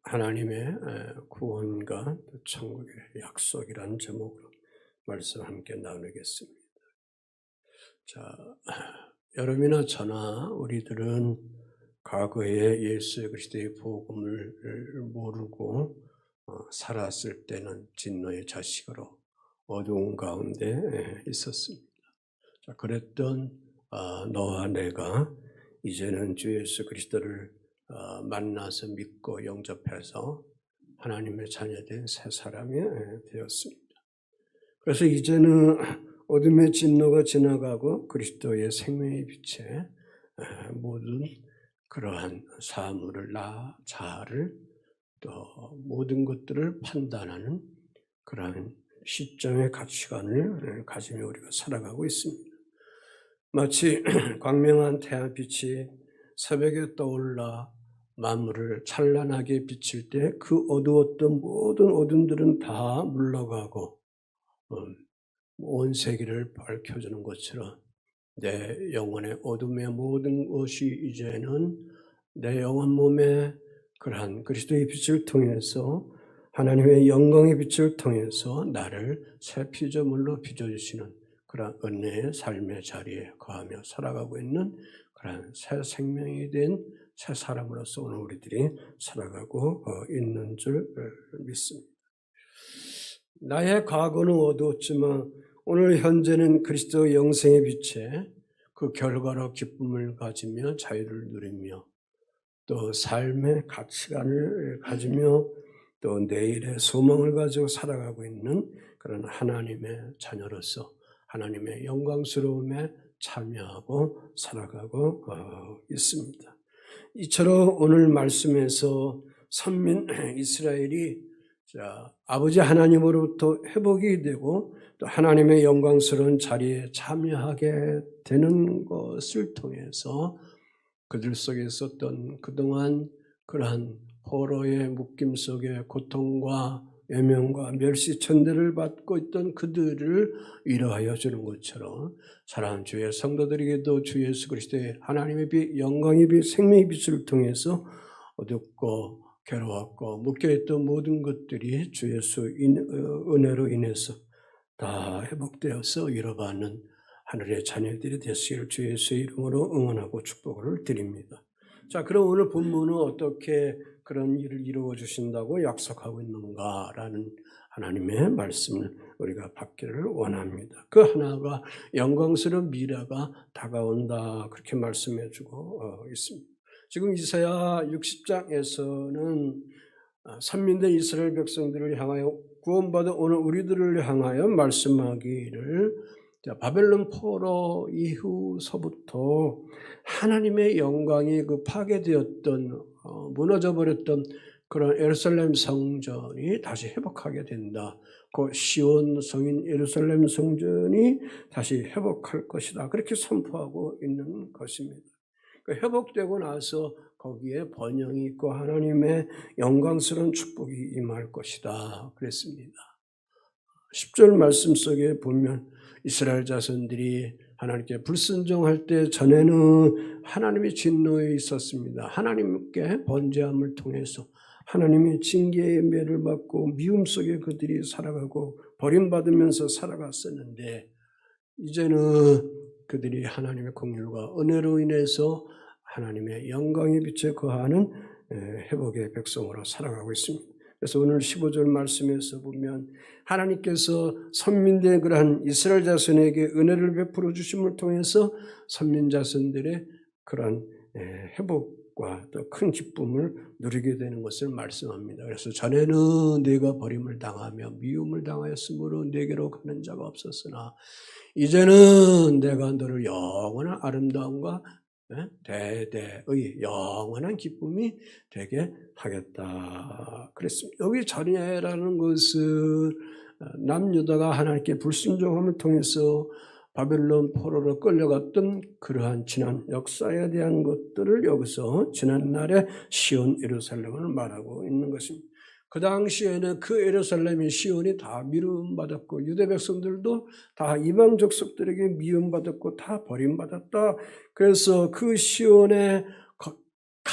하나님의 구원과 천국의 약속이라는 제목으로 말씀 함께 나누겠습니다. 자, 여러분이나 저나 우리들은 과거에 예수 그리스도의 복음을 모르고 살았을 때는 진노의 자식으로 어두운 가운데 있었습니다. 자, 그랬던 너와 내가 이제는 주 예수 그리스도를 만나서 믿고 영접해서 하나님의 자녀된 새 사람이 되었습니다. 그래서 이제는 어둠의 진노가 지나가고 그리스도의 생명의 빛에 모든 그러한 사물을 자아를 또 모든 것들을 판단하는 그러한 시점의 가치관을 가지며 우리가 살아가고 있습니다. 마치 광명한 태양빛이 새벽에 떠올라 만물을 찬란하게 비칠 때 그 어두웠던 모든 어둠들은 다 물러가고 온 세계를 밝혀주는 것처럼 내 영혼의 어둠의 모든 것이 이제는 내 영혼 몸에 그러한 그리스도의 빛을 통해서 하나님의 영광의 빛을 통해서 나를 새 피조물로 빚어주시는 그러한 은혜의 삶의 자리에 거하며 살아가고 있는 그러한 새 생명이 된 새 사람으로서 오늘 우리들이 살아가고 있는 줄 믿습니다. 나의 과거는 어두웠지만 오늘 현재는 그리스도 영생의 빛에 그 결과로 기쁨을 가지며 자유를 누리며 또 삶의 가치관을 가지며 또 내일의 소망을 가지고 살아가고 있는 그런 하나님의 자녀로서 하나님의 영광스러움에 참여하고 살아가고 있습니다. 이처럼 오늘 말씀에서 선민 이스라엘이 아버지 하나님으로부터 회복이 되고 또 하나님의 영광스러운 자리에 참여하게 되는 것을 통해서 그들 속에 있었던 그동안 그러한 포로의 묶임 속에 고통과 외면과 멸시천대를 받고 있던 그들을 위로하여 주는 것처럼 사랑하는 주의 성도들에게도 주 예수 그리스도의 하나님의 빛, 영광의 빛, 생명의 빛을 통해서 어둡고 괴로웠고 묶여있던 모든 것들이 주 예수 은혜로 인해서 다 회복되어서 위로받는 하늘의 자녀들이 되시기를 주 예수의 이름으로 응원하고 축복을 드립니다. 자, 그럼 오늘 본문은 어떻게 그런 일을 이루어 주신다고 약속하고 있는가라는 하나님의 말씀을 우리가 받기를 원합니다. 그 하나가 영광스러운 미래가 다가온다 그렇게 말씀해 주고 있습니다. 지금 이사야 60장에서는 선민된 이스라엘 백성들을 향하여 구원받은 오늘 우리들을 향하여 말씀하기를 바벨론 포로 이후서부터 하나님의 영광이 그 파괴되었던 무너져버렸던 그런 예루살렘 성전이 다시 회복하게 된다. 그 시온 성인 예루살렘 성전이 다시 회복할 것이다. 그렇게 선포하고 있는 것입니다. 회복되고 나서 거기에 번영이 있고 하나님의 영광스러운 축복이 임할 것이다 그랬습니다. 10절 말씀 속에 보면 이스라엘 자손들이 하나님께 불순종할 때 전에는 하나님의 진노에 있었습니다. 하나님께 번제함을 통해서 하나님의 징계의 매를 받고 미움 속에 그들이 살아가고 버림받으면서 살아갔었는데 이제는 그들이 하나님의 긍휼과 은혜로 인해서 하나님의 영광의 빛에 거하는 회복의 백성으로 살아가고 있습니다. 그래서 오늘 15절 말씀에서 보면 하나님께서 선민된 그러한 이스라엘 자손에게 은혜를 베풀어 주심을 통해서 선민 자손들의 그러한 회복과 또 큰 기쁨을 누리게 되는 것을 말씀합니다. 그래서 전에는 내가 버림을 당하며 미움을 당하였으므로 내게로 가는 자가 없었으나 이제는 내가 너를 영원한 아름다움과 대대의 영원한 기쁨이 되게 하겠다 그랬습니다. 여기 전에라는 것은 남유다가 하나님께 불순종함을 통해서 바벨론 포로로 끌려갔던 그러한 지난 역사에 대한 것들을 여기서 지난날의 시온 예루살렘을 말하고 있는 것입니다. 그 당시에는 그 예루살렘의 시온이 다 미움받았고 유대 백성들도 다 이방 족속들에게 미움받았고 다 버림받았다. 그래서 그 시온의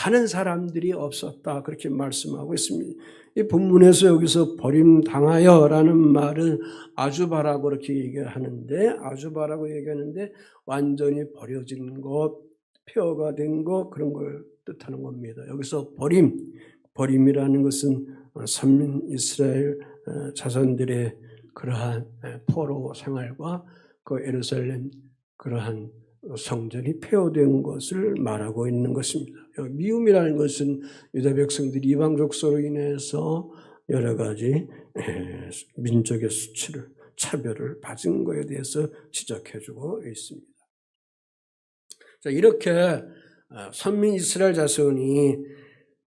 가는 사람들이 없었다. 그렇게 말씀하고 있습니다. 이 본문에서 여기서 버림당하여라는 말은 아주바라고 그렇게 얘기하는데, 아주바라고 얘기하는데 완전히 버려진 것, 폐허가 된 것, 그런 걸 뜻하는 겁니다. 여기서 버림이라는 것은 선민 이스라엘 자손들의 그러한 포로 생활과 그 예루살렘 그러한 성전이 폐허된 것을 말하고 있는 것입니다. 미움이라는 것은 유다 백성들이 이방 족속으로 인해서 여러 가지 민족의 수치를, 차별을 받은 것에 대해서 지적해주고 있습니다. 자, 이렇게 선민 이스라엘 자손이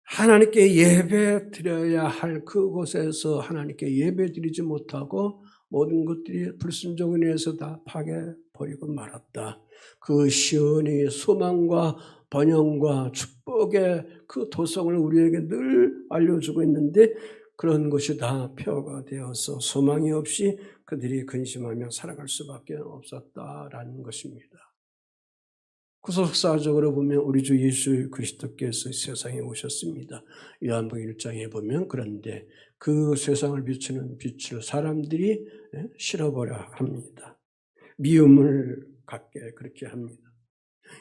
하나님께 예배 드려야 할 그곳에서 하나님께 예배 드리지 못하고 모든 것들이 불순종에 의해서 다 파괴버리고 말았다. 그 시온이 소망과 번영과 축복의 그 도성을 우리에게 늘 알려주고 있는데 그런 것이 다 폐허가 되어서 소망이 없이 그들이 근심하며 살아갈 수밖에 없었다라는 것입니다. 구속사적으로 보면 우리 주 예수 그리스도께서 세상에 오셨습니다. 요한복음 1장에 보면 그런데 그 세상을 비추는 빛을 사람들이 실어버려 합니다. 미움을 갖게 그렇게 합니다.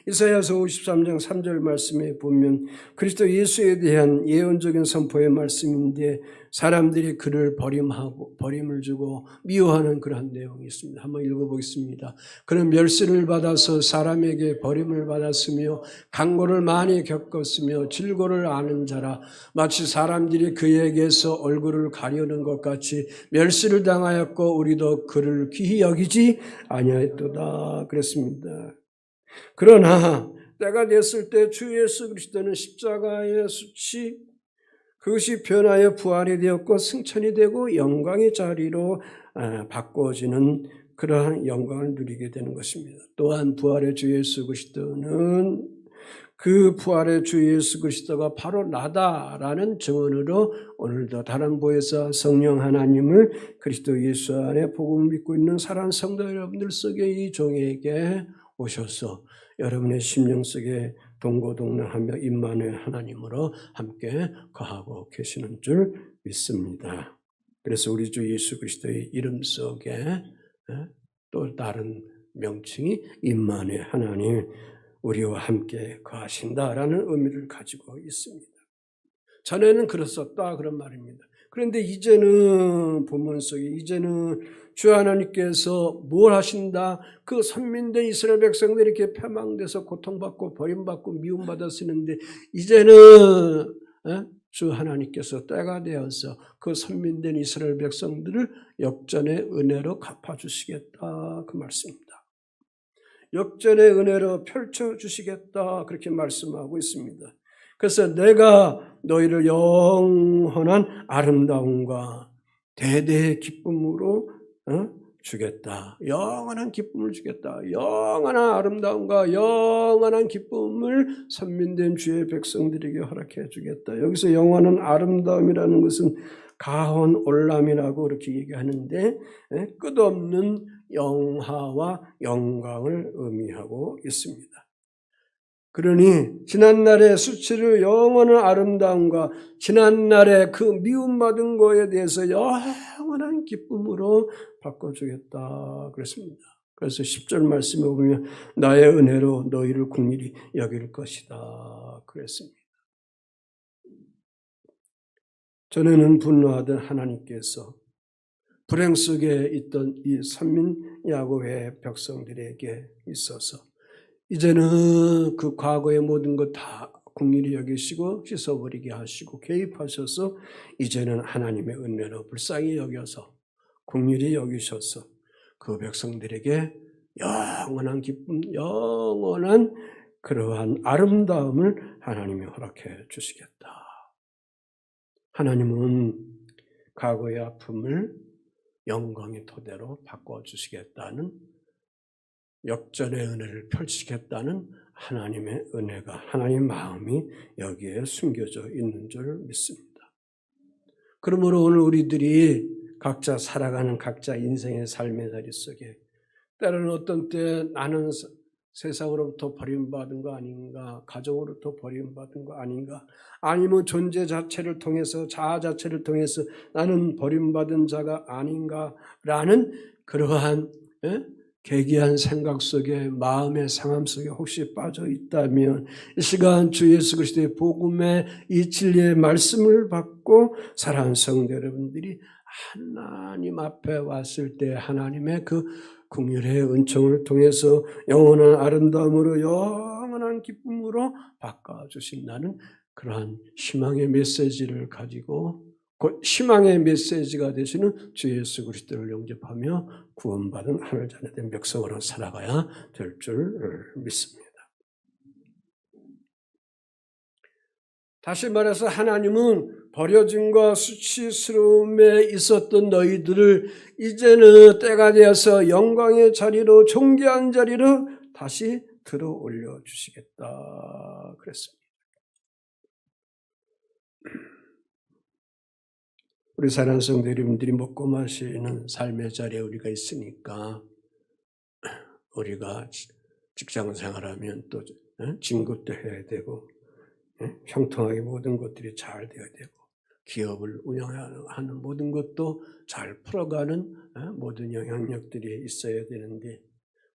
이사야서 53장 3절 말씀에 보면 그리스도 예수에 대한 예언적인 선포의 말씀인데 사람들이 그를 버림을 주고 미워하는 그러한 내용이 있습니다. 한번 읽어보겠습니다. 그는 멸시를 받아서 사람에게 버림을 받았으며 강고를 많이 겪었으며 질고를 아는 자라 마치 사람들이 그에게서 얼굴을 가려는 것 같이 멸시를 당하였고 우리도 그를 귀히 여기지 아니하였도다 그랬습니다. 그러나 때가 됐을 때 주 예수 그리스도는 십자가의 수치 그것이 변하여 부활이 되었고 승천이 되고 영광의 자리로 바꿔지는 그러한 영광을 누리게 되는 것입니다. 또한 부활의 주 예수 그리스도는 그 부활의 주 예수 그리스도가 바로 나다라는 증언으로 오늘도 다른 보혜사 성령 하나님을 그리스도 예수 안에 복음을 믿고 있는 사랑하는 성도 여러분들 속에 이 종에게 오셔서 여러분의 심령 속에 동고동락하며 임마누엘 하나님으로 함께 거하고 계시는 줄 믿습니다. 그래서 우리 주 예수 그리스도의 이름 속에 또 다른 명칭이 임마누엘 하나님 우리와 함께 거하신다라는 의미를 가지고 있습니다. 전에는 그랬었다 그런 말입니다. 그런데 이제는 본문 속에 이제는 주 하나님께서 뭘 하신다? 그 선민된 이스라엘 백성들이 이렇게 패망돼서 고통받고 버림받고 미움받았었는데 이제는 주 하나님께서 때가 되어서 그 선민된 이스라엘 백성들을 역전의 은혜로 갚아주시겠다 그 말씀입니다. 역전의 은혜로 펼쳐주시겠다 그렇게 말씀하고 있습니다. 그래서 내가 너희를 영원한 아름다움과 대대의 기쁨으로 주겠다. 영원한 기쁨을 주겠다. 영원한 아름다움과 영원한 기쁨을 선민된 주의 백성들에게 허락해 주겠다. 여기서 영원한 아름다움이라는 것은 가혼 올람이라고 그렇게 얘기하는데 끝없는 영화와 영광을 의미하고 있습니다. 그러니 지난날의 수치를 영원한 아름다움과 지난날의 그 미움받은 거에 대해서 영원한 기쁨으로 바꿔주겠다 그랬습니다. 그래서 10절 말씀에 보면 나의 은혜로 너희를 긍휼히 여길 것이다 그랬습니다. 전에는 분노하던 하나님께서 불행 속에 있던 이 선민 야곱의 백성들에게 있어서 이제는 그 과거의 모든 것 다 긍휼히 여기시고 씻어버리게 하시고 개입하셔서 이제는 하나님의 은혜로 불쌍히 여겨서 긍휼히 여기셔서 그 백성들에게 영원한 기쁨, 영원한 그러한 아름다움을 하나님이 허락해 주시겠다. 하나님은 과거의 아픔을 영광의 토대로 바꿔주시겠다는 역전의 은혜를 펼치겠다는 하나님의 은혜가 하나님의 마음이 여기에 숨겨져 있는 줄 믿습니다. 그러므로 오늘 우리들이 각자 살아가는 각자 인생의 삶의 자리 속에 때로는 어떤 때 나는 세상으로부터 버림받은 거 아닌가? 가정으로부터 버림받은 거 아닌가? 아니면 존재 자체를 통해서, 자아 자체를 통해서 나는 버림받은 자가 아닌가? 라는 그러한 괴기한 생각 속에, 마음의 상함 속에 혹시 빠져 있다면 이 시간 주 예수 그리스도의 복음의 이 진리의 말씀을 받고 사랑하는 성도 여러분들이 하나님 앞에 왔을 때 하나님의 그 긍휼의 은총을 통해서 영원한 아름다움으로, 영원한 기쁨으로 바꿔주신다는 그러한 희망의 메시지를 가지고 희망의 메시지가 되시는 주 예수 그리스도를 영접하며 구원받은 하늘 자녀된 백성으로 살아가야 될 줄 믿습니다. 다시 말해서 하나님은 버려짐과 수치스러움에 있었던 너희들을 이제는 때가 되어서 영광의 자리로, 존귀한 자리로 다시 들어 올려 주시겠다 그랬습니다. 우리 사랑하는 성도 여러분들이 먹고 마시는 삶의 자리에 우리가 있으니까 우리가 직장 생활하면 또 진급도 해야 되고 형통하게 모든 것들이 잘 되어야 되고 기업을 운영하는 모든 것도 잘 풀어가는 모든 영향력들이 있어야 되는데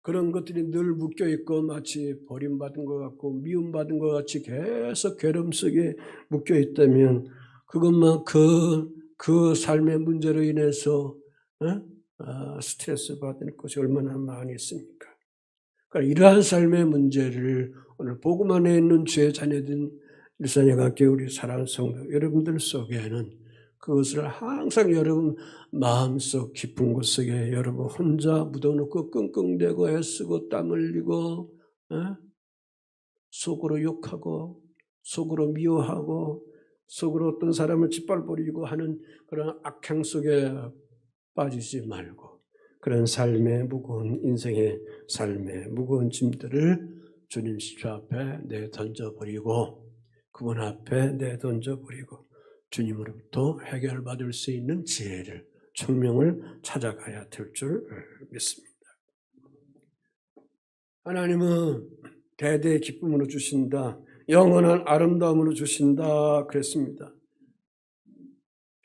그런 것들이 늘 묶여있고 마치 버림받은 것 같고 미움받은 것 같이 계속 괴로움 속에 묶여있다면 그것만 그 삶의 문제로 인해서 스트레스 받는 것이 얼마나 많이 있습니까? 그러니까 이러한 삶의 문제를 오늘 복음 안에 있는 주의 자녀된 일산여가 교회 우리 사랑하는 성도 여러분들 속에는 그것을 항상 여러분 마음속 깊은 곳 속에 여러분 혼자 묻어놓고 끙끙대고 애쓰고 땀 흘리고 속으로 욕하고 속으로 미워하고 속으로 어떤 사람을 짓밟아버리고 하는 그런 악행 속에 빠지지 말고 그런 삶의 무거운 인생의 삶의 무거운 짐들을 주님 십자 앞에 내던져버리고 그분 앞에 내던져버리고 주님으로부터 해결받을 수 있는 지혜를 총명을 찾아가야 될 줄 믿습니다. 하나님은 대대의 기쁨으로 주신다. 영원한 아름다움으로 주신다 그랬습니다.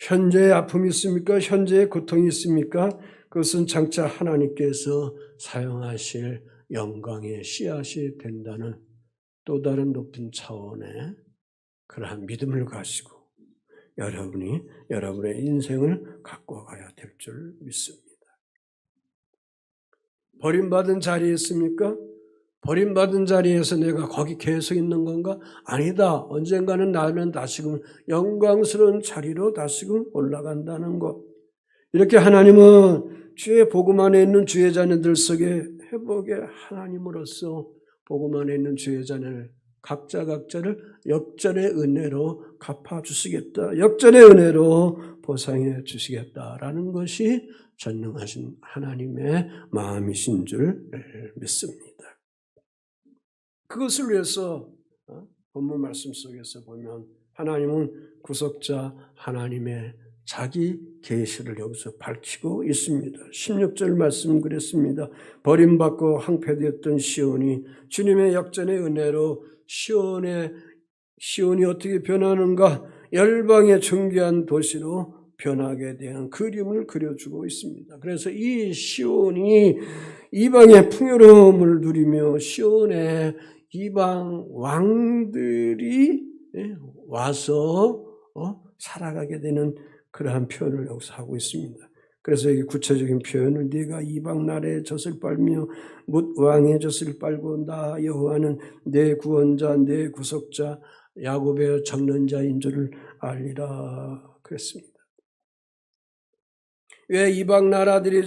현재의 아픔이 있습니까? 현재의 고통이 있습니까? 그것은 장차 하나님께서 사용하실 영광의 씨앗이 된다는 또 다른 높은 차원의 그러한 믿음을 가지고 여러분이 여러분의 인생을 갖고 가야 될 줄 믿습니다. 버림받은 자리에 있습니까? 버림받은 자리에서 내가 거기 계속 있는 건가? 아니다. 언젠가는 나는 다시금 영광스러운 자리로 다시금 올라간다는 것. 이렇게 하나님은 주의 복음 안에 있는 주의 자녀들 속에 회복의 하나님으로서 복음 안에 있는 주의 자녀를 각자를 역전의 은혜로 갚아주시겠다. 역전의 은혜로 보상해 주시겠다라는 것이 전능하신 하나님의 마음이신 줄 믿습니다. 그것을 위해서 본문 말씀 속에서 보면 하나님은 구속자 하나님의 자기 계시를 여기서 밝히고 있습니다. 16절 말씀 그랬습니다. 버림받고 황폐되었던 시온이 주님의 역전의 은혜로 시온이 어떻게 변하는가? 열방의 존귀한 도시로 변하게 되는 그림을 그려주고 있습니다. 그래서 이 시온이 이방의 풍요로움을 누리며 시온의 이방 왕들이 와서 살아가게 되는 그러한 표현을 여기서 하고 있습니다. 그래서 이게 구체적인 표현을 네가 이방 나라의 젖을 빨며 뭇 왕의 젖을 빨고 나 여호와는 내 구원자 내 구속자 야곱의 적는 자인 줄을 알리라 그랬습니다. 왜 이방 나라들이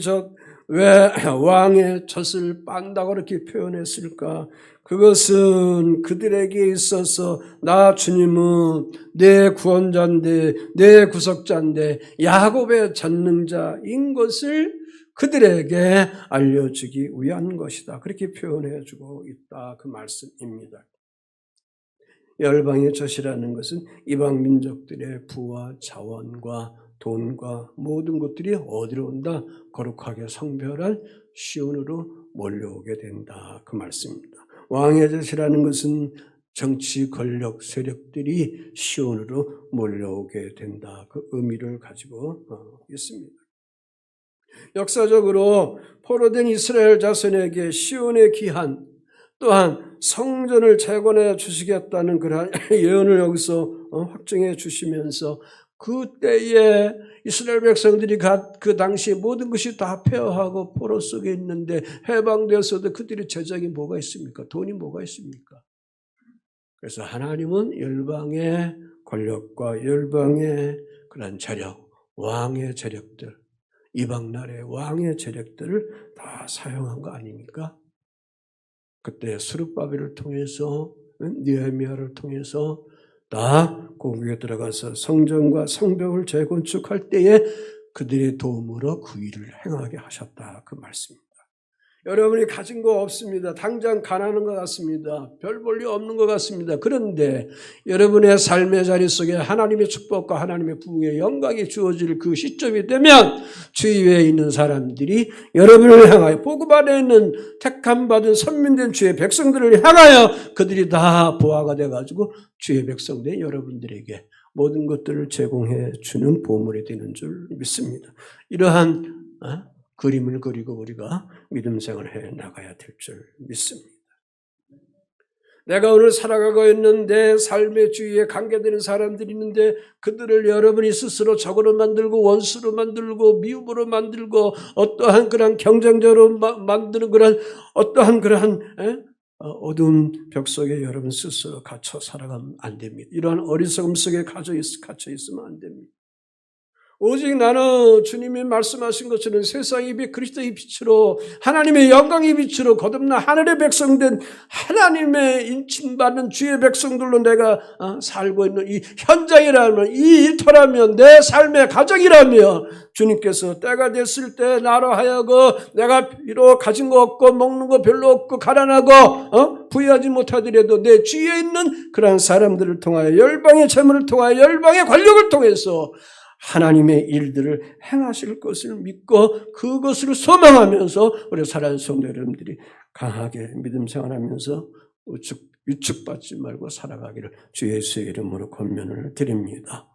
왜 왕의 젖을 빤다고 그렇게 표현했을까? 그것은 그들에게 있어서 나 주님은 내 구원자인데 내 구속자인데 야곱의 전능자인 것을 그들에게 알려주기 위한 것이다. 그렇게 표현해주고 있다. 그 말씀입니다. 열방의 젖이라는 것은 이방 민족들의 부와 자원과 돈과 모든 것들이 어디로 온다? 거룩하게 성별한 시온으로 몰려오게 된다. 그 말씀입니다. 왕의 젖이라는 것은 정치 권력 세력들이 시온으로 몰려오게 된다. 그 의미를 가지고 있습니다. 역사적으로 포로된 이스라엘 자손에게 시온의 기한 또한 성전을 재건해 주시겠다는 그러한 예언을 여기서 확정해 주시면서 그때에 이스라엘 백성들이 그 당시 모든 것이 다 폐허하고 포로 속에 있는데 해방되어서도 그들의 재정이 뭐가 있습니까? 돈이 뭐가 있습니까? 그래서 하나님은 열방의 권력과 열방의 그런 재력, 왕의 재력들, 이방 나라의 왕의 재력들을 다 사용한 거 아닙니까? 그때 스룹바벨을 통해서 느헤미야를 통해서 다 공국에 들어가서 성전과 성벽을 재건축할 때에 그들의 도움으로 그 일을 행하게 하셨다. 그 말씀입니다. 여러분이 가진 거 없습니다. 당장 가난한 것 같습니다. 별 볼 일 없는 것 같습니다. 그런데 여러분의 삶의 자리 속에 하나님의 축복과 하나님의 부흥의 영광이 주어질 그 시점이 되면 주위에 있는 사람들이 여러분을 향하여 복음 안에 있는 택함받은 선민된 주의 백성들을 향하여 그들이 다 보화가 돼가지고 주의 백성된 여러분들에게 모든 것들을 제공해 주는 보물이 되는 줄 믿습니다. 이러한 그림을 그리고 우리가 믿음 생활을 해 나가야 될 줄 믿습니다. 내가 오늘 살아가고 있는 내 삶의 주위에 관계되는 사람들이 있는데 그들을 여러분이 스스로 적으로 만들고 원수로 만들고 미움으로 만들고 어떠한 그런 경쟁자로 만드는 그런 어떠한 그러한 어두운 벽 속에 여러분 스스로 갇혀 살아가면 안 됩니다. 이러한 어리석음 속에 갇혀 있으면 안 됩니다. 오직 나는 주님이 말씀하신 것처럼 세상의 빛 그리스도의 빛으로 하나님의 영광의 빛으로 거듭나 하늘의 백성된 하나님의 인침받는 주의 백성들로 내가 살고 있는 이 현장이라면 이 일터라면 내 삶의 가정이라면 주님께서 때가 됐을 때 나로 하여금 내가 비록 가진 거 없고 먹는 거 별로 없고 가난하고 부유하지 못하더라도 내 주위에 있는 그러한 사람들을 통하여 열방의 재물을 통하여 열방의 권력을 통해서 하나님의 일들을 행하실 것을 믿고 그것을 소망하면서 우리 사랑하는 성도 여러분들이 강하게 믿음 생활하면서 위축받지 말고 살아가기를 주 예수의 이름으로 권면을 드립니다.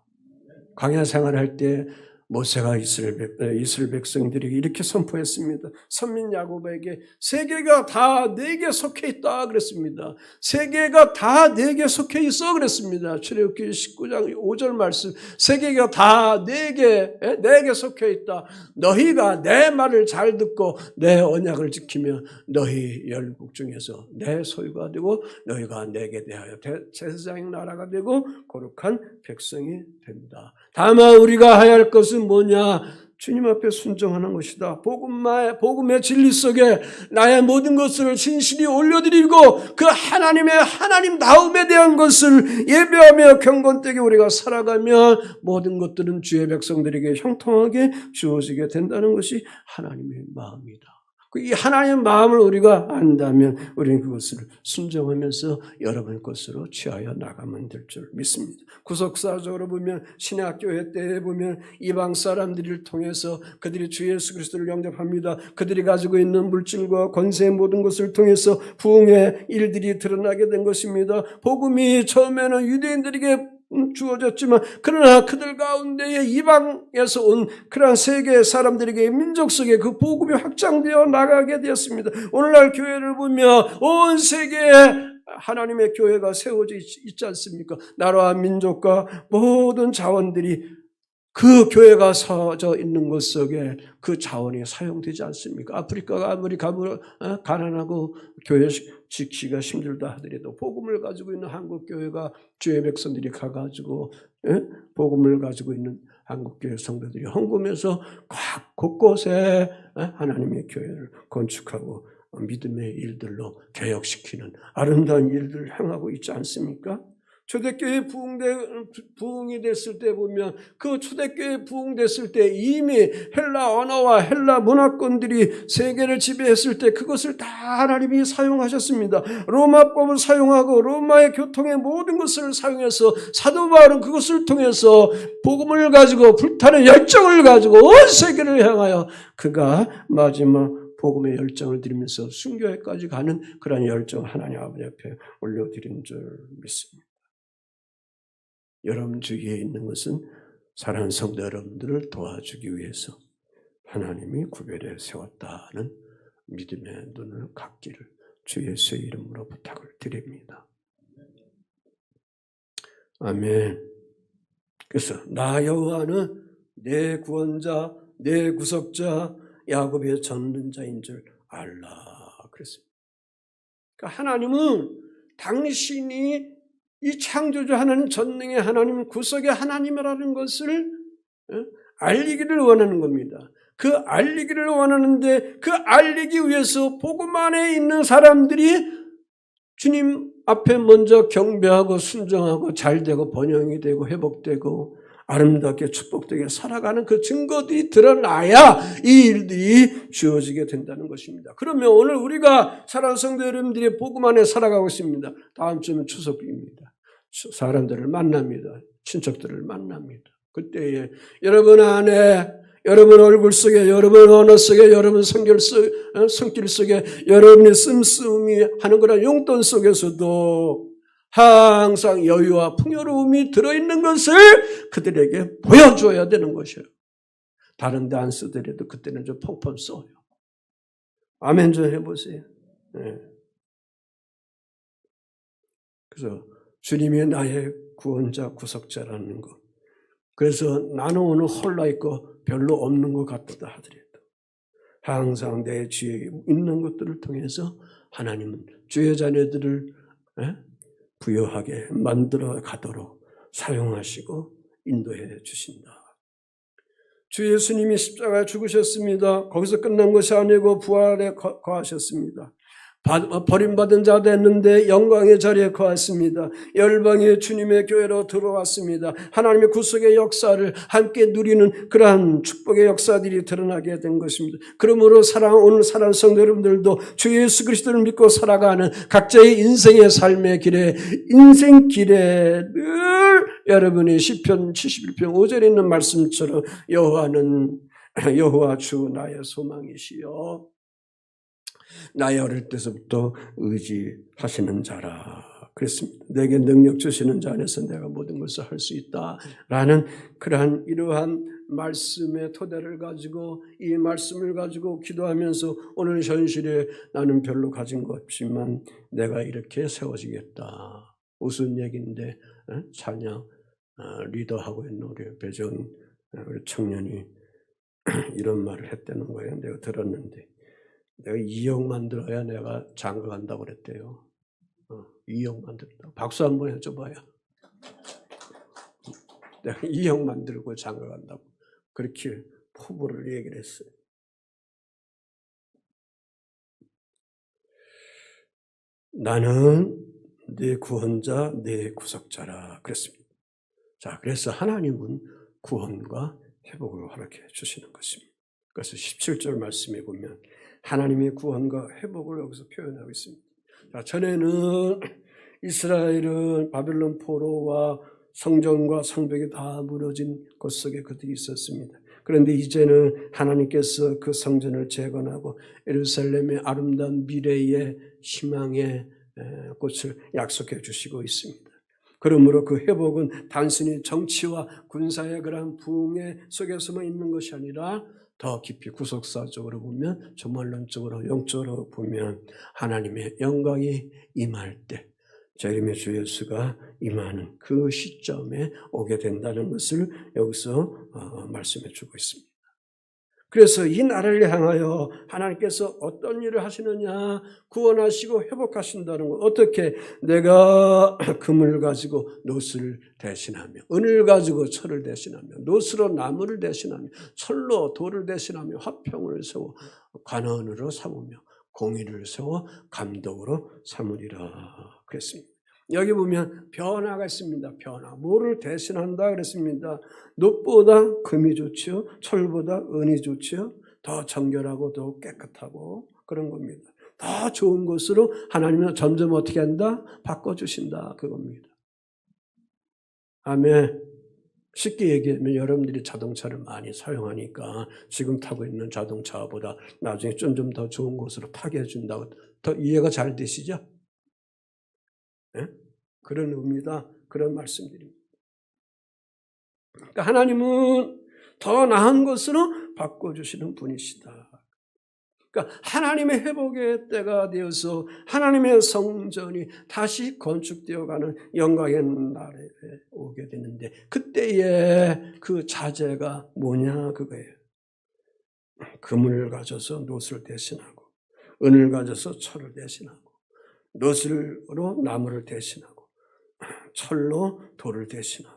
광야 생활할 때 모세가 이스라엘 백성들에게 이렇게 선포했습니다. 선민 야곱에게 세계가 다 내게 속해 있다 그랬습니다. 세계가 다 내게 속해 있어 그랬습니다. 출애굽기 19장 5절 말씀. 세계가 다 내게 속해 있다. 너희가 내 말을 잘 듣고 내 언약을 지키면 너희 열국 중에서 내 소유가 되고 너희가 내게 대하여 제사장의 나라가 되고 거룩한 백성이 됩니다. 다만 우리가 해야 할 것은 뭐냐? 주님 앞에 순종하는 것이다. 복음의 진리 속에 나의 모든 것을 진실히 올려드리고 그 하나님다움에 대한 것을 예배하며 경건되게 우리가 살아가면 모든 것들은 주의 백성들에게 형통하게 주어지게 된다는 것이 하나님의 마음이다. 이 하나님의 마음을 우리가 안다면 우리는 그것을 순종하면서 여러분 것으로 취하여 나가면 될 줄 믿습니다. 구속사적으로 보면 신약교회 때에 보면 이방 사람들을 통해서 그들이 주 예수 그리스도를 영접합니다. 그들이 가지고 있는 물질과 권세 모든 것을 통해서 부흥의 일들이 드러나게 된 것입니다. 복음이 처음에는 유대인들에게 주어졌지만 그러나 그들 가운데에 이방에서 온 그러한 세계 사람들에게 민족 속에 그 복음이 확장되어 나가게 되었습니다. 오늘날 교회를 보면 온 세계에 하나님의 교회가 세워져 있지 않습니까? 나라와 민족과 모든 자원들이 그 교회가 서져 있는 것 속에 그 자원이 사용되지 않습니까? 아프리카가 아무리 가난하고 교회 지키기가 힘들다 하더라도 복음을 가지고 있는 한국교회가 주의 백성들이 가가지고 복음을 가지고 있는 한국교회 성도들이 헌금해서 각 곳곳에 하나님의 교회를 건축하고 믿음의 일들로 개혁시키는 아름다운 일들을 행하고 있지 않습니까? 초대교회 부흥이 됐을 때 보면 그 초대교회 부흥됐을 때 이미 헬라 언어와 헬라 문화권들이 세계를 지배했을 때 그것을 다 하나님이 사용하셨습니다. 로마법을 사용하고 로마의 교통의 모든 것을 사용해서 사도 바울은 그것을 통해서 복음을 가지고 불타는 열정을 가지고 온 세계를 향하여 그가 마지막 복음의 열정을 드리면서 순교회까지 가는 그런 열정을 하나님 아버지 앞에 올려드린 줄 믿습니다. 여러분 주위에 있는 것은 사랑하는 성도 여러분들을 도와주기 위해서 하나님이 구별해 세웠다는 믿음의 눈을 갖기를 주 예수의 이름으로 부탁을 드립니다. 아멘. 그래서 나 여호와는 내 구원자, 내 구속자, 야곱의 전능자인 줄 알라 그랬습니다. 그러니까 하나님은 당신이 이 창조주 하나님, 전능의 하나님, 구속의 하나님이라는 것을 알리기를 원하는 겁니다. 그 알리기를 원하는데 그 알리기 위해서 복음 안에 있는 사람들이 주님 앞에 먼저 경배하고 순종하고 잘되고 번영이 되고 회복되고 아름답게 축복되게 살아가는 그 증거들이 드러나야 이 일들이 주어지게 된다는 것입니다. 그러면 오늘 우리가 사랑하는 성도 여러분들이 복음 안에 살아가고 있습니다. 다음 주면 추석입니다. 사람들을 만납니다. 친척들을 만납니다. 그때에 여러분 안에, 여러분 얼굴 속에, 여러분 언어 속에, 여러분 성길 속에, 여러분의 씀씀이 하는 그런 용돈 속에서도 항상 여유와 풍요로움이 들어있는 것을 그들에게 보여줘야 되는 것이에요. 다른 데 안 쓰더라도 그때는 좀 펑펑 써요. 아멘 좀 해보세요. 네. 그래서 주님이 나의 구원자, 구속자라는 것. 그래서 나는 오늘 홀라있고 별로 없는 것 같다 하더라도 항상 내 주위에 있는 것들을 통해서 하나님은 주의 자녀들을 부여하게 만들어 가도록 사용하시고 인도해 주신다. 주 예수님이 십자가에 죽으셨습니다. 거기서 끝난 것이 아니고 부활에 거하셨습니다. 버림받은 자 됐는데 영광의 자리에 거했습니다. 열방의 주님의 교회로 들어왔습니다. 하나님의 구속의 역사를 함께 누리는 그러한 축복의 역사들이 드러나게 된 것입니다. 그러므로 오늘 사랑하는 성도 여러분들도 주 예수 그리스도를 믿고 살아가는 각자의 인생의 삶의 길에, 인생길에 늘 여러분이 시편 71편 5절에 있는 말씀처럼 여호와 주 나의 소망이시여 나의 어릴 때서부터 의지하시는 자라 그랬습니다. 내게 능력 주시는 자 안에서 내가 모든 것을 할 수 있다라는 그러한 이러한 말씀의 토대를 가지고 이 말씀을 가지고 기도하면서 오늘 현실에 나는 별로 가진 것 없지만 내가 이렇게 세워지겠다. 무슨 얘기인데 찬양 리더하고 있는 우리 배정 우리 청년이 이런 말을 했다는 거예요. 내가 들었는데 내가 2억 만들어야 내가 장가 간다고 그랬대요. 2억 만들었다고. 박수 한번 해줘봐요. 내가 2억 만들고 장가 간다고. 그렇게 포부를 얘기를 했어요. 나는 내 구원자, 내 구속자라 그랬습니다. 자, 그래서 하나님은 구원과 회복을 허락해 주시는 것입니다. 그래서 17절 말씀에 보면 하나님의 구원과 회복을 여기서 표현하고 있습니다. 자, 전에는 이스라엘은 바벨론 포로와 성전과 성벽이 다 무너진 곳 속에 그들이 있었습니다. 그런데 이제는 하나님께서 그 성전을 재건하고 예루살렘의 아름다운 미래의 희망의 꽃을 약속해 주시고 있습니다. 그러므로 그 회복은 단순히 정치와 군사의 그런 부흥의 속에서만 있는 것이 아니라 더 깊이 구속사적으로 보면 전말론적으로 영적으로 보면 하나님의 영광이 임할 때 재림의 주 예수가 임하는 그 시점에 오게 된다는 것을 여기서 말씀해 주고 있습니다. 그래서 이 나라를 향하여 하나님께서 어떤 일을 하시느냐 구원하시고 회복하신다는 것. 어떻게 내가 금을 가지고 노스를 대신하며 은을 가지고 철을 대신하며 노스로 나무를 대신하며 철로 돌을 대신하며 화평을 세워 관원으로 삼으며 공의를 세워 감독으로 삼으리라 그랬습니다. 여기 보면 변화가 있습니다. 변화. 뭐를 대신한다 그랬습니다. 놋보다 금이 좋지요. 철보다 은이 좋지요. 더 정결하고 더 깨끗하고 그런 겁니다. 더 좋은 것으로 하나님은 점점 어떻게 한다? 바꿔주신다 그겁니다. 아멘. 쉽게 얘기하면 여러분들이 자동차를 많이 사용하니까 지금 타고 있는 자동차보다 나중에 좀 더 좋은 곳으로 타게 해준다고 더 이해가 잘 되시죠? 네? 그런 의미다. 그런 말씀드립니다. 그러니까 하나님은 더 나은 것으로 바꿔주시는 분이시다. 그러니까 하나님의 회복의 때가 되어서 하나님의 성전이 다시 건축되어가는 영광의 날에 오게 되는데 그때의 그 자재가 뭐냐 그거예요. 금을 가져서 놋을 대신하고 은을 가져서 철을 대신하고 놋으로 나무를 대신하고 철로 돌을 대신하고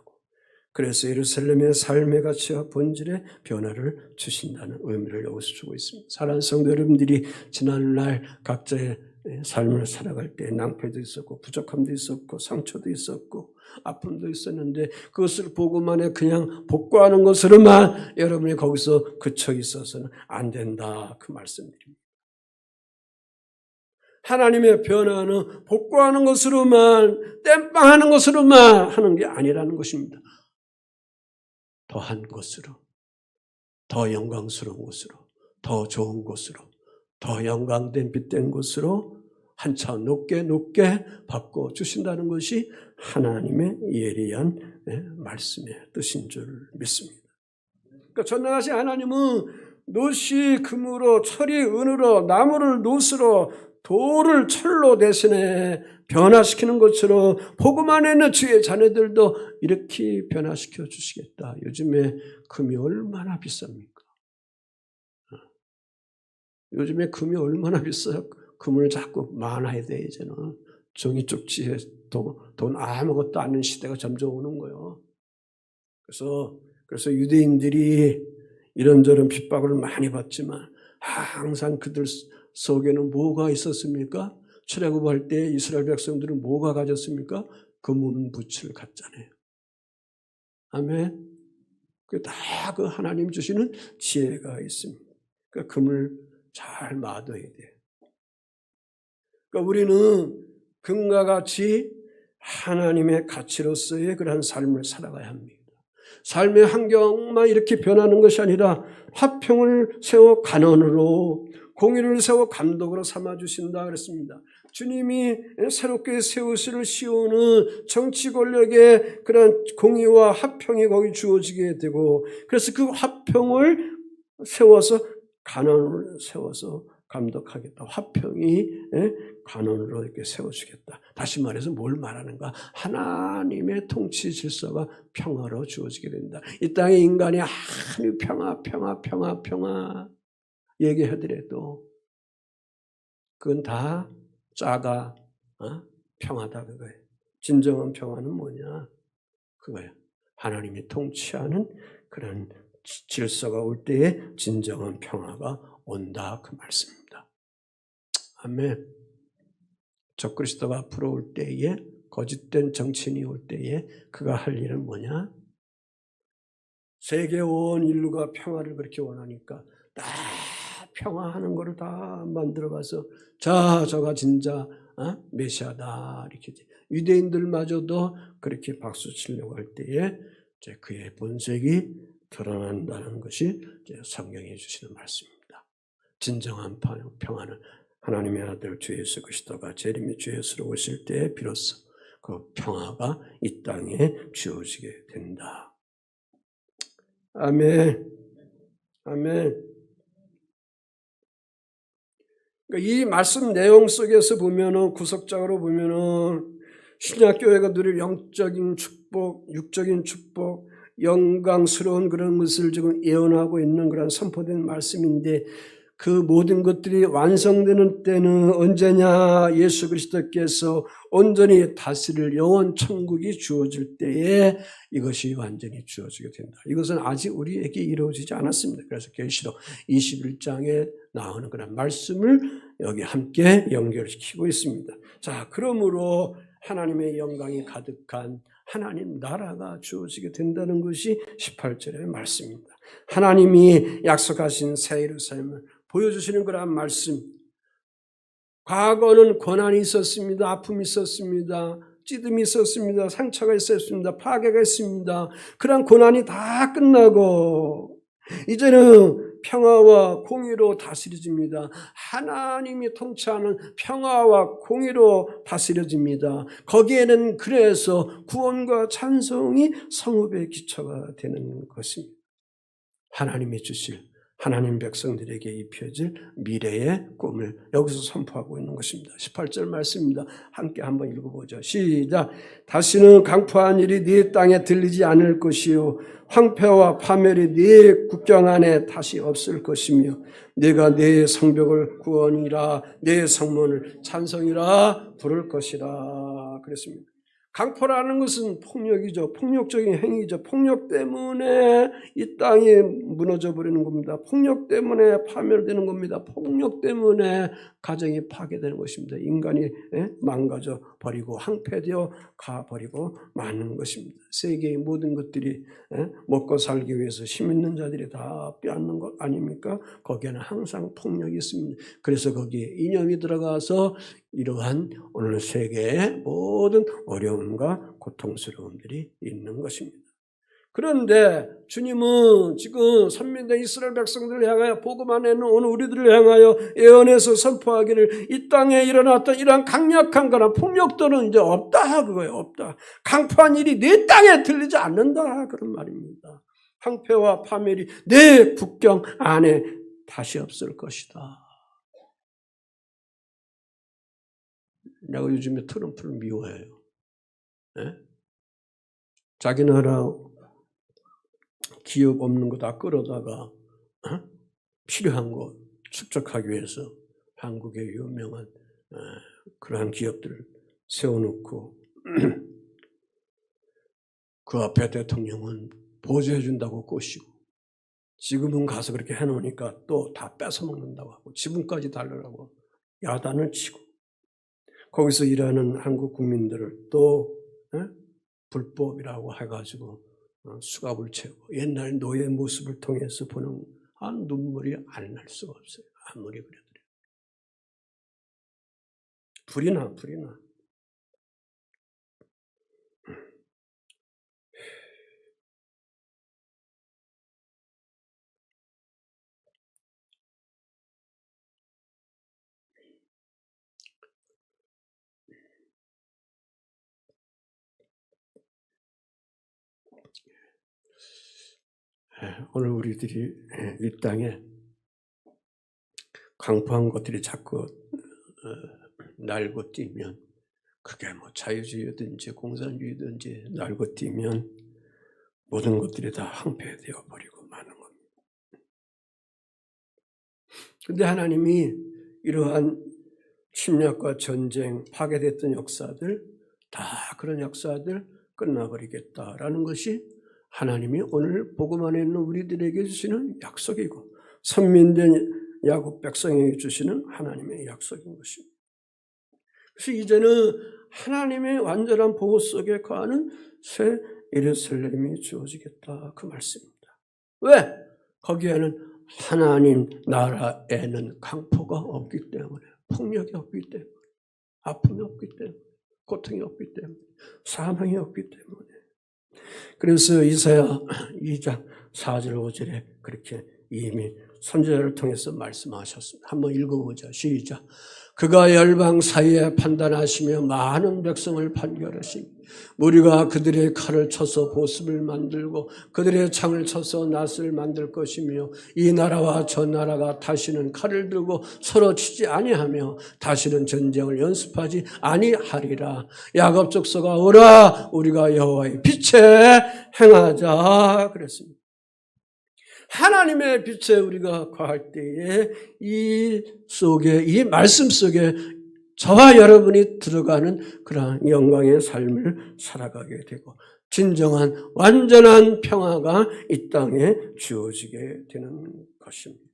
그래서 예루살렘의 삶의 가치와 본질의 변화를 주신다는 의미를 여기서 주고 있습니다. 사랑하는 성도 여러분들이 지난날 각자의 삶을 살아갈 때 낭패도 있었고 부족함도 있었고 상처도 있었고 아픔도 있었는데 그것을 보고만 그냥 복구하는 것으로만 여러분이 거기서 그쳐 있어서는 안 된다 그 말씀드립니다. 하나님의 변화는 복구하는 것으로만 땜빵하는 것으로만 하는 게 아니라는 것입니다. 더한 것으로, 더 영광스러운 것으로, 더 좋은 것으로, 더 영광된 빛된 것으로 한 차원 높게 바꿔주신다는 것이 하나님의 예리한 말씀의 뜻인 줄 믿습니다. 그러니까 전능하신 하나님은 놋이 금으로, 철이 은으로, 나무를 놋으로, 돌을 철로 대신해 변화시키는 것처럼 복음 안에 있는 주의 자녀들도 이렇게 변화시켜 주시겠다. 요즘에 금이 얼마나 비쌉니까? 요즘에 금이 얼마나 비싸요? 금을 자꾸 많아야 돼 이제는. 종이 쪽지에 돈 아무것도 않는 시대가 점점 오는 거예요. 그래서 유대인들이 이런저런 핍박을 많이 받지만 항상 그들 속에는 뭐가 있었습니까? 출애굽할 때 이스라엘 백성들은 뭐가 가졌습니까? 금은붓을 갖잖아요. 아멘. 그 다 그 하나님 주시는 지혜가 있습니다. 그러니까 금을 잘 마둬야 돼요. 그러니까 우리는 금과 같이 하나님의 가치로서의 그러한 삶을 살아가야 합니다. 삶의 환경만 이렇게 변하는 것이 아니라 화평을 세워 간언으로 공의를 세워 감독으로 삼아주신다 그랬습니다. 주님이 새롭게 세우실 시오는 정치 권력의 그런 공의와 화평이 거기 주어지게 되고 그래서 그 화평을 세워서 간언을 세워서 감독하겠다. 화평이 간언으로 이렇게 세워주겠다. 다시 말해서 뭘 말하는가? 하나님의 통치 질서가 평화로 주어지게 된다. 이 땅에 인간이 아무리 평화 얘기하더라도 그건 다 짜가 평화다 그거예요. 진정한 평화는 뭐냐? 그거예요. 하나님이 통치하는 그런 질서가 올 때에 진정한 평화가 온다 그 말씀입니다. 아멘. 적그리스도가 앞으로 올 때에 거짓된 정치인이 올 때에 그가 할 일은 뭐냐? 세계 온 인류가 평화를 그렇게 원하니까 다 평화하는 거를 다 만들어가서 저가 진짜 메시아다 이렇게 유대인들마저도 그렇게 박수 치려고 할 때에 이제 그의 본색이 드러난다는 것이 이제 성경이 주시는 말씀입니다. 진정한 평화는 하나님의 아들 주 예수 그리스도가 재림의 주 예수로 오실 때에 비로소 그 평화가 이 땅에 주어지게 된다. 아멘. 아멘. 이 말씀 내용 속에서 보면은 구석적으로 보면은 신약교회가 누릴 영적인 축복, 육적인 축복, 영광스러운 그런 것을 지금 예언하고 있는 그런 선포된 말씀인데 그 모든 것들이 완성되는 때는 언제냐? 예수 그리스도께서 온전히 다스릴 영원 천국이 주어질 때에 이것이 완전히 주어지게 된다. 이것은 아직 우리에게 이루어지지 않았습니다. 그래서 계시록 21장에 나오는 그런 말씀을 여기 함께 연결시키고 있습니다. 자, 그러므로 하나님의 영광이 가득한 하나님 나라가 주어지게 된다는 것이 18절의 말씀입니다. 하나님이 약속하신 새 예루살렘을 보여주시는 그런 말씀. 과거는 고난이 있었습니다. 아픔이 있었습니다. 찌듦이 있었습니다. 상처가 있었습니다. 파괴가 있습니다. 그런 고난이 다 끝나고 이제는 평화와 공의로 다스려집니다. 하나님이 통치하는 평화와 공의로 다스려집니다. 거기에는 그래서 구원과 찬송이 성읍의 기초가 되는 것입니다. 하나님이 주실 하나님 백성들에게 입혀질 미래의 꿈을 여기서 선포하고 있는 것입니다. 18절 말씀입니다. 함께 한번 읽어보죠. 시작. 다시는 강포한 일이 네 땅에 들리지 않을 것이요 황폐와 파멸이 네 국경 안에 다시 없을 것이며 네가 네 성벽을 구원이라 네 성문을 찬송이라 부를 것이라 그랬습니다. 강포라는 것은 폭력이죠. 폭력적인 행위죠. 폭력 때문에 이 땅이 무너져 버리는 겁니다. 폭력 때문에 파멸되는 겁니다. 폭력 때문에 가정이 파괴되는 것입니다. 인간이 망가져 버리고 황폐되어 가버리고 마는 것입니다. 세계의 모든 것들이 먹고 살기 위해서 힘 있는 자들이 다 빼앗는 것 아닙니까? 거기에는 항상 폭력이 있습니다. 그래서 거기에 이념이 들어가서 이러한 오늘 세계의 모든 어려움과 고통스러움들이 있는 것입니다. 그런데 주님은 지금 선민된 이스라엘 백성들을 향하여 복음 안에 있는 오늘 우리들을 향하여 예언해서 선포하기를 이 땅에 일어났던 이러한 강력한 거나 폭력들은 이제 없다 그거예요. 없다. 강포한 일이 내 땅에 들리지 않는다 그런 말입니다. 황폐와 파멸이 내 국경 안에 다시 없을 것이다. 내가 요즘에 트럼프를 미워해요. 네? 자기 나라 기업 없는 거 다 끌어다가 필요한 거 축적하기 위해서 한국의 유명한 그러한 기업들을 세워놓고 그 앞에 대통령은 보조해 준다고 꼬시고 지금은 가서 그렇게 해놓으니까 또 다 뺏어먹는다고 하고 지분까지 달라고 야단을 치고 거기서 일하는 한국 국민들을 또 불법이라고 해가지고 수갑을 채우고 옛날 노예 모습을 통해서 보는 눈물이 안 날 수가 없어요. 아무리 그래도. 불이 나. 오늘 우리들이 이 땅에 강포한 것들이 자꾸 날고 뛰면 그게 뭐 자유주의든지 공산주의든지 날고 뛰면 모든 것들이 다 황폐되어 버리고 마는 겁니다. 그런데 하나님이 이러한 침략과 전쟁, 파괴됐던 역사들 다 그런 역사들 끝나버리겠다라는 것이 하나님이 오늘 복음 안에 있는 우리들에게 주시는 약속이고 선민된 야곱 백성에게 주시는 하나님의 약속인 것입니다. 그래서 이제는 하나님의 완전한 보호 속에 거하는 새 예루살렘이 주어지겠다 그 말씀입니다. 왜? 거기에는 하나님 나라에는 강포가 없기 때문에 폭력이 없기 때문에 아픔이 없기 때문에 고통이 없기 때문에 사망이 없기 때문에 그래서 이사야 2장 4절 5절에 그렇게 이미 선지자를 통해서 말씀하셨습니다. 한번 읽어보자. 시작. 그가 열방 사이에 판단하시며 많은 백성을 판결하시며 무리가 그들의 칼을 쳐서 보습을 만들고 그들의 창을 쳐서 낫을 만들 것이며 이 나라와 저 나라가 다시는 칼을 들고 서로 치지 아니하며 다시는 전쟁을 연습하지 아니하리라. 야곱 족속아 오라 우리가 여호와의 빛에 행하자 그랬습니다. 하나님의 빛에 우리가 거할 때에 이 속에 이 말씀 속에 저와 여러분이 들어가는 그러한 영광의 삶을 살아가게 되고 진정한 완전한 평화가 이 땅에 주어지게 되는 것입니다.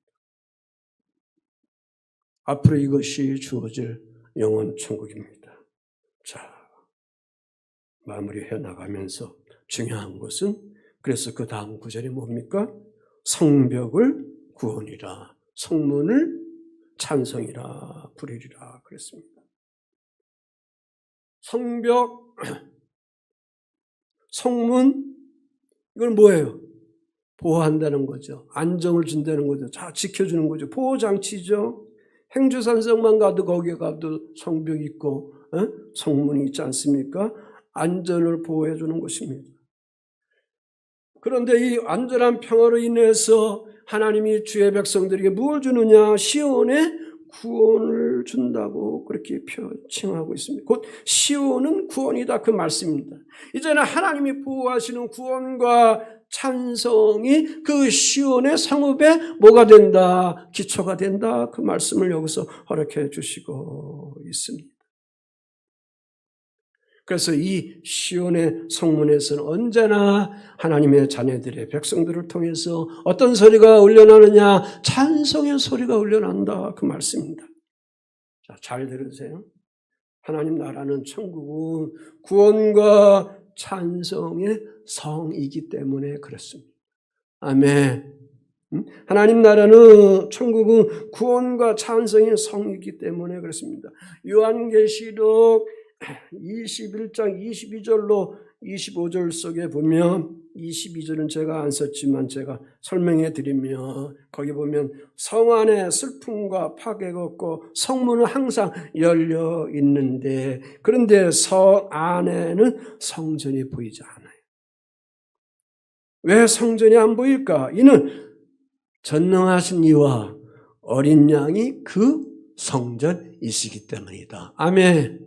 앞으로 이것이 주어질 영원 천국입니다. 자, 마무리해 나가면서 중요한 것은 그래서 그 다음 구절이 뭡니까? 성벽을 구원이라 성문을 찬송이라 부르리라 그랬습니다. 성벽, 성문, 이건 뭐예요? 보호한다는 거죠. 안정을 준다는 거죠. 다 지켜주는 거죠. 보호장치죠. 행주산성만 가도 거기에 가도 성벽이 있고 성문이 있지 않습니까? 안전을 보호해 주는 것입니다. 그런데 이 안전한 평화로 인해서 하나님이 주의 백성들에게 무엇을 주느냐? 시온에 구원을 준다고 그렇게 표칭하고 있습니다. 곧 시온은 구원이다 그 말씀입니다. 이제는 하나님이 보호하시는 구원과 찬성이 그 시온의 성읍에 뭐가 된다? 기초가 된다 그 말씀을 여기서 허락해 주시고 있습니다. 그래서 이 시온의 성문에서는 언제나 하나님의 자녀들의 백성들을 통해서 어떤 소리가 울려나느냐? 찬송의 소리가 울려난다 그 말씀입니다. 자, 잘 들으세요. 하나님 나라는 천국은 구원과 찬송의 성이기 때문에 그렇습니다. 아멘. 하나님 나라는 천국은 구원과 찬송의 성이기 때문에 그렇습니다. 요한계시록 21장 22절로 25절 속에 보면 22절은 제가 안 썼지만 제가 설명해 드리면 거기 보면 성 안에 슬픔과 파괴가 없고 성문은 항상 열려 있는데 그런데 성 안에는 성전이 보이지 않아요. 왜 성전이 안 보일까? 이는 전능하신 이와 어린 양이 그 성전이시기 때문이다. 아멘.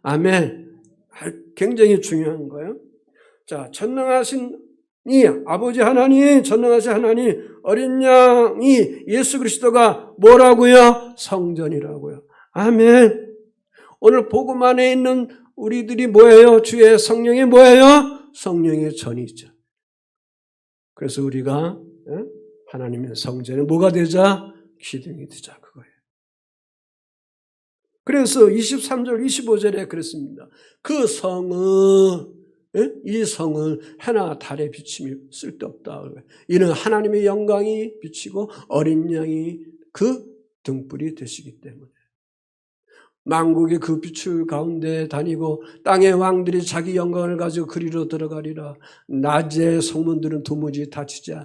아멘. 굉장히 중요한 거예요. 자, 전능하신 이 아버지 하나님, 전능하신 하나님, 어린 양이 예수 그리스도가 뭐라고요? 성전이라고요. 아멘. 오늘 복음 안에 있는 우리들이 뭐예요? 주의 성령이 뭐예요? 성령의 전이죠. 그래서 우리가 하나님의 성전에 뭐가 되자? 기둥이 되자 그거예요. 그래서 23절 25절에 그랬습니다. 그 성은 이 성은 해나 달의 비침이 쓸데없다. 이는 하나님의 영광이 비치고 어린 양이 그 등불이 되시기 때문에 만국이 그 빛을 가운데 다니고 땅의 왕들이 자기 영광을 가지고 그리로 들어가리라. 낮에 성문들은 도무지 닫히지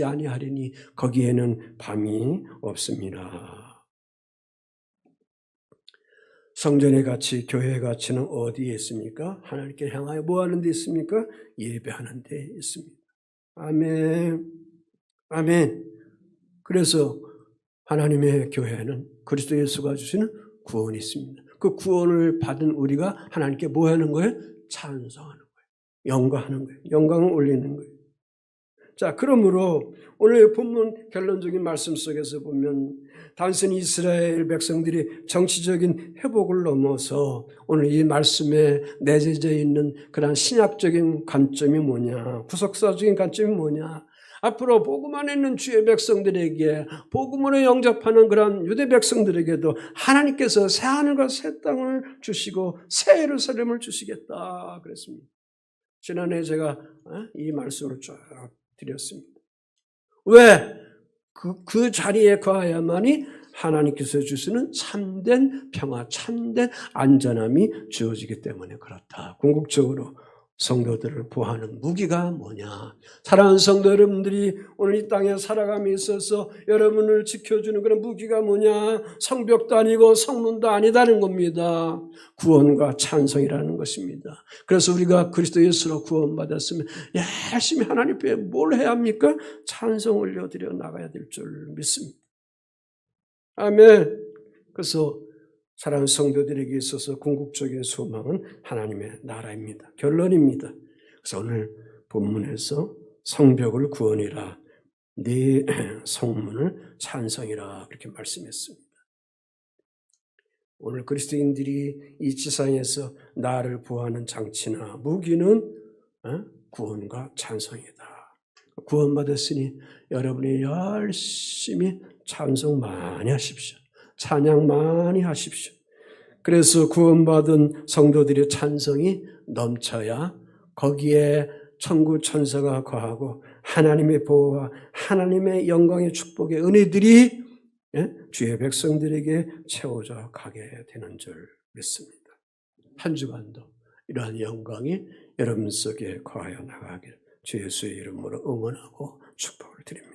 아니하리니 거기에는 밤이 없습니다. 성전의 가치, 교회의 가치는 어디에 있습니까? 하나님께 향하여 뭐 하는 데 있습니까? 예배하는 데 있습니다. 아멘. 아멘. 그래서 하나님의 교회는 그리스도 예수가 주시는 구원이 있습니다. 그 구원을 받은 우리가 하나님께 뭐 하는 거예요? 찬송하는 거예요. 영광하는 거예요. 영광을 올리는 거예요. 자, 그러므로 오늘 본문 결론적인 말씀 속에서 보면 단순히 이스라엘 백성들이 정치적인 회복을 넘어서 오늘 이 말씀에 내재져 있는 그런 신약적인 관점이 뭐냐, 구속사적인 관점이 뭐냐, 앞으로 복음 안에 있는 주의 백성들에게 복음으로 영접하는 그런 유대 백성들에게도 하나님께서 새 하늘과 새 땅을 주시고 새 예루살렘을 주시겠다 그랬습니다. 지난해 제가 이 말씀을 쭉 드렸습니다. 왜? 그 자리에 거해야만이 하나님께서 주시는 참된 평화, 참된 안전함이 주어지기 때문에 그렇다. 궁극적으로 성도들을 보호하는 무기가 뭐냐? 사랑하는 성도 여러분들이 오늘 이 땅에 살아감에 있어서 여러분을 지켜주는 그런 무기가 뭐냐? 성벽도 아니고 성문도 아니다는 겁니다. 구원과 찬송이라는 것입니다. 그래서 우리가 그리스도 예수로 구원받았으면 열심히 하나님 앞에 뭘 해야 합니까? 찬송 올려드려 나가야 될 줄 믿습니다. 아멘. 그래서 사랑하는 성도들에게 있어서 궁극적인 소망은 하나님의 나라입니다. 결론입니다. 그래서 오늘 본문에서 성벽을 구원이라 네 성문을 찬송이라 그렇게 말씀했습니다. 오늘 그리스도인들이 이 지상에서 나를 보호하는 장치나 무기는 구원과 찬송이다. 구원받았으니 여러분이 열심히 찬송 많이 하십시오. 찬양 많이 하십시오. 그래서 구원받은 성도들의 찬송이 넘쳐야 거기에 천국 천사가 거하고 하나님의 보호와 하나님의 영광의 축복의 은혜들이 주의 백성들에게 채워져 가게 되는 줄 믿습니다. 한 주간도 이러한 영광이 여러분 속에 거하여 나가길 주 예수의 이름으로 응원하고 축복을 드립니다.